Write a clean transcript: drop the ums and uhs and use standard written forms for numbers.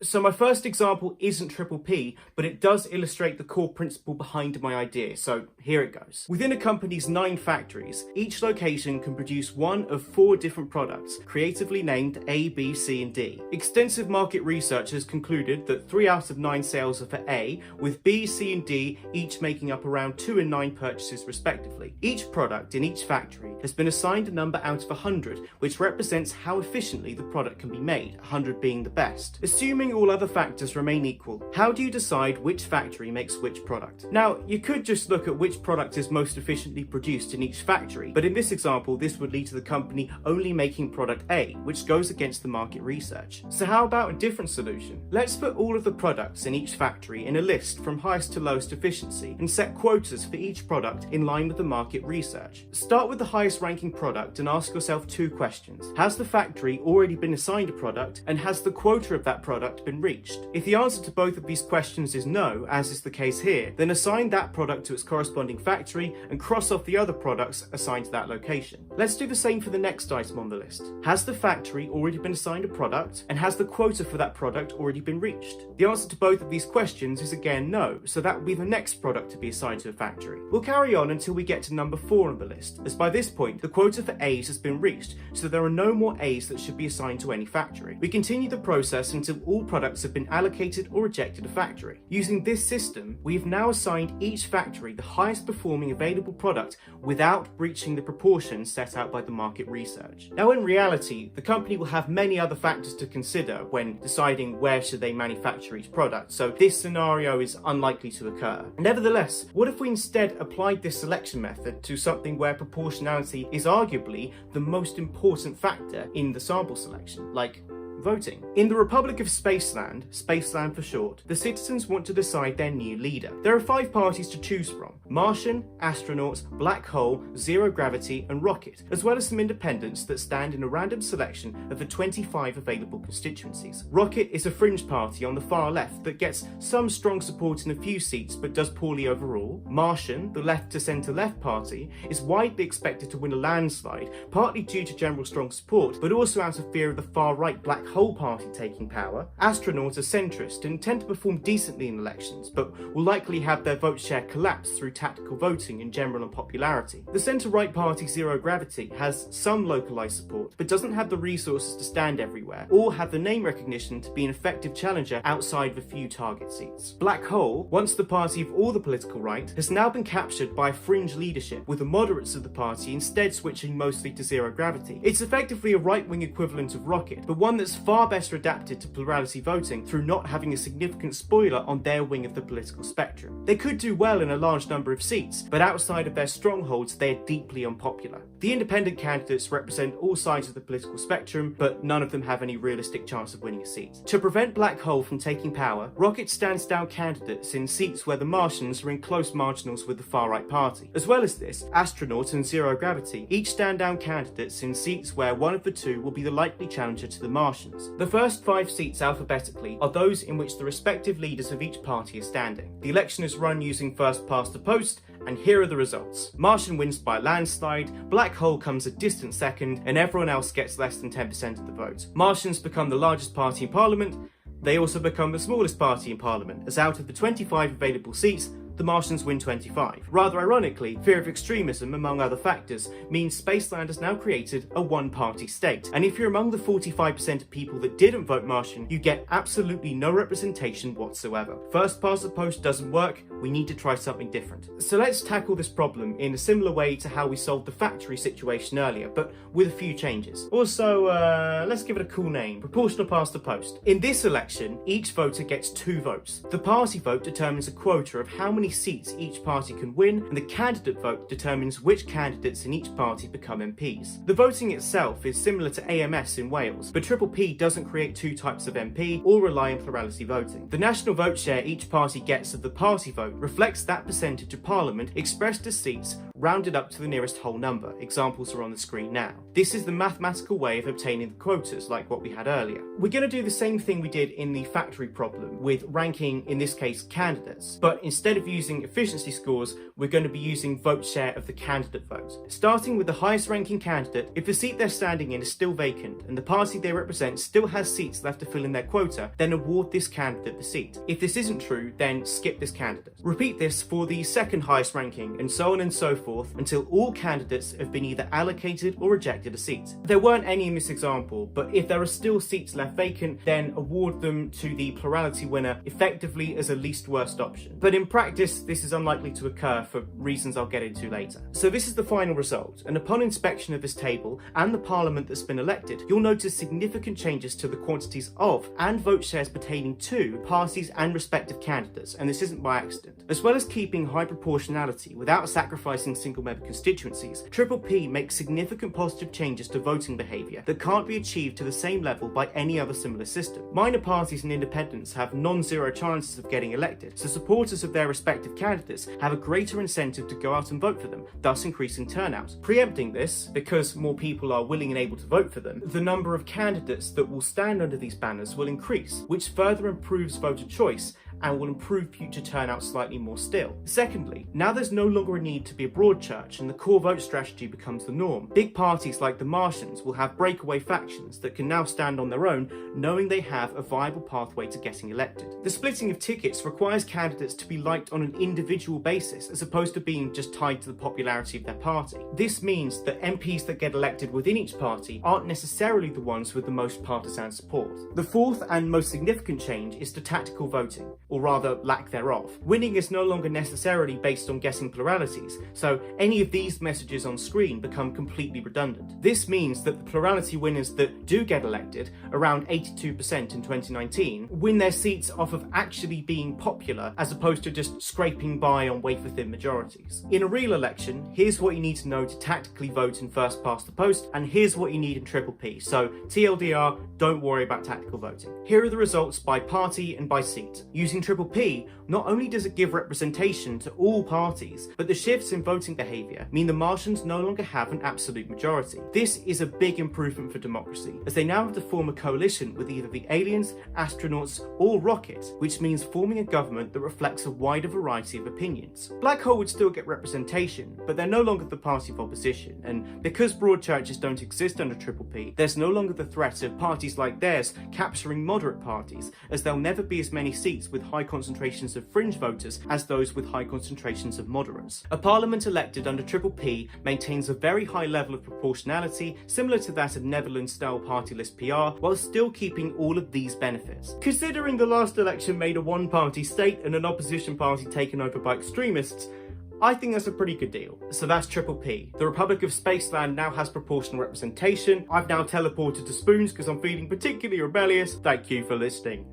So my first example isn't triple P, but it does illustrate the core principle behind my idea, so here it goes. Within a company's 9 factories, each location can produce one of 4 different products, creatively named A, B, C, and D. Extensive market research has concluded that 3 out of 9 sales are for A, with B, C, and D each making up around 2 and 9 purchases respectively. Each product in each factory has been assigned a number out of 100, which represents how efficiently the product can be made, 100 being the best. Assuming all other factors remain equal, how do you decide which factory makes which product? Now, you could just look at which product is most efficiently produced in each factory, but in this example, this would lead to the company only making product A, which goes against the market research. So how about a different solution? Let's put all of the products in each factory in a list from highest to lowest efficiency and set quotas for each product in line with the market research. Start with the highest ranking product and ask yourself 2 questions. Has the factory already been assigned a product, and has the quota of that product been reached? If the answer to both of these questions is no, as is the case here, then assign that product to its corresponding factory and cross off the other products assigned to that location. Let's do the same for the next item on the list. Has the factory already been assigned a product, and has the quota for that product already been reached? The answer to both of these questions is again no, so that will be the next product to be assigned to a factory. We'll carry on until we get to number 4 on the list, as by this point the quota for A's has been reached, so there are no more A's that should be assigned to any factory. We continue the process until all products have been allocated or rejected a factory. Using this system, we have now assigned each factory the highest performing available product without breaching the proportions set out by the market research. Now in reality, the company will have many other factors to consider when deciding where should they manufacture each product, so this scenario is unlikely to occur. Nevertheless, what if we instead applied this selection method to something where proportionality is arguably the most important factor in the sample selection, like voting? In the Republic of Spaceland for short, the citizens want to decide their new leader. There are 5 parties to choose from: Martian, astronauts, black hole, zero gravity, and rocket, as well as some independents that stand in a random selection of the 25 available constituencies. Rocket is a fringe party on the far left that gets some strong support in a few seats but does poorly overall. Martian, the left to centre left party, is widely expected to win a landslide, partly due to general strong support, but also out of fear of the far right black hole party taking power. Astronauts are centrist and tend to perform decently in elections, but will likely have their vote share collapse through tactical voting in general unpopularity. The centre-right party Zero Gravity has some localised support, but doesn't have the resources to stand everywhere, or have the name recognition to be an effective challenger outside of a few target seats. Black Hole, once the party of all the political right, has now been captured by a fringe leadership, with the moderates of the party instead switching mostly to Zero Gravity. It's effectively a right-wing equivalent of Rocket, but one that's far better adapted to plurality voting through not having a significant spoiler on their wing of the political spectrum. They could do well in a large number of seats, but outside of their strongholds they are deeply unpopular. The independent candidates represent all sides of the political spectrum, but none of them have any realistic chance of winning a seat. To prevent Black Hole from taking power, Rocket stands down candidates in seats where the Martians are in close marginals with the far-right party. As well as this, Astronaut and Zero Gravity each stand down candidates in seats where one of the two will be the likely challenger to the Martians. The first 5 seats alphabetically are those in which the respective leaders of each party are standing. The election is run using first past the post, and here are the results. Martian wins by a landslide, Black Hole comes a distant second, and everyone else gets less than 10% of the vote. Martians become the largest party in Parliament. They also become the smallest party in Parliament, as out of the 25 available seats, the Martians win 25. Rather ironically, fear of extremism, among other factors, means Spaceland has now created a one-party state. And if you're among the 45% of people that didn't vote Martian, you get absolutely no representation whatsoever. First past the post doesn't work, we need to try something different. So let's tackle this problem in a similar way to how we solved the factory situation earlier, but with a few changes. Also, let's give it a cool name: proportional past the post. In this election, each voter gets 2 votes. The party vote determines a quota of how many seats each party can win, and the candidate vote determines which candidates in each party become MPs. The voting itself is similar to AMS in Wales, but Triple P doesn't create 2 types of MP or rely on plurality voting. The national vote share each party gets of the party vote reflects that percentage of Parliament expressed as seats rounded up to the nearest whole number. Examples are on the screen now. This is the mathematical way of obtaining the quotas, like what we had earlier. We're going to do the same thing we did in the factory problem with ranking, in this case, candidates, but instead of using using efficiency scores, we're going to be using vote share of the candidate vote. Starting with the highest ranking candidate, if the seat they're standing in is still vacant and the party they represent still has seats left to fill in their quota, then award this candidate the seat. If this isn't true, then skip this candidate. Repeat this for the second highest ranking, and so on and so forth, until all candidates have been either allocated or rejected a seat. There weren't any in this example, but if there are still seats left vacant, then award them to the plurality winner, effectively as a least worst option. But in practice, this is unlikely to occur for reasons I'll get into later. So this is the final result, and upon inspection of this table and the parliament that's been elected, you'll notice significant changes to the quantities of and vote shares pertaining to parties and respective candidates, and this isn't by accident. As well as keeping high proportionality without sacrificing single member constituencies, P makes significant positive changes to voting behaviour that can't be achieved to the same level by any other similar system. Minor parties and independents have non-zero chances of getting elected, so supporters of their respective candidates have a greater incentive to go out and vote for them, thus increasing turnout. Preempting this, because more people are willing and able to vote for them, the number of candidates that will stand under these banners will increase, which further improves voter choice and will improve future turnout slightly more still. Secondly, now there's no longer a need to be a broad church and the core vote strategy becomes the norm. Big parties like the Martians will have breakaway factions that can now stand on their own, knowing they have a viable pathway to getting elected. The splitting of tickets requires candidates to be liked on an individual basis, as opposed to being just tied to the popularity of their party. This means that MPs that get elected within each party aren't necessarily the ones with the most partisan support. The fourth and most significant change is to tactical voting, or rather lack thereof. Winning is no longer necessarily based on guessing pluralities, so any of these messages on screen become completely redundant. This means that the plurality winners that do get elected, around 82% in 2019, win their seats off of actually being popular as opposed to just scraping by on wafer-thin majorities. In a real election, here's what you need to know to tactically vote in first past the post, and here's what you need in P. So TLDR, don't worry about tactical voting. Here are the results by party and by seat. Using P, not only does it give representation to all parties, but the shifts in voting behaviour mean the Martians no longer have an absolute majority. This is a big improvement for democracy, as they now have to form a coalition with either the aliens, astronauts, or rockets, which means forming a government that reflects a wider variety of opinions. Black Hole would still get representation, but they're no longer the party of opposition, and because broad churches don't exist under P, there's no longer the threat of parties like theirs capturing moderate parties, as there'll never be as many seats with high concentrations of fringe voters as those with high concentrations of moderates. A parliament elected under P maintains a very high level of proportionality, similar to that of Netherlands-style party list PR, while still keeping all of these benefits. Considering the last election made a one-party state and an opposition party taken over by extremists, I think that's a pretty good deal. So that's P. The Republic of Spaceland now has proportional representation. I've now teleported to Spoons because I'm feeling particularly rebellious. Thank you for listening.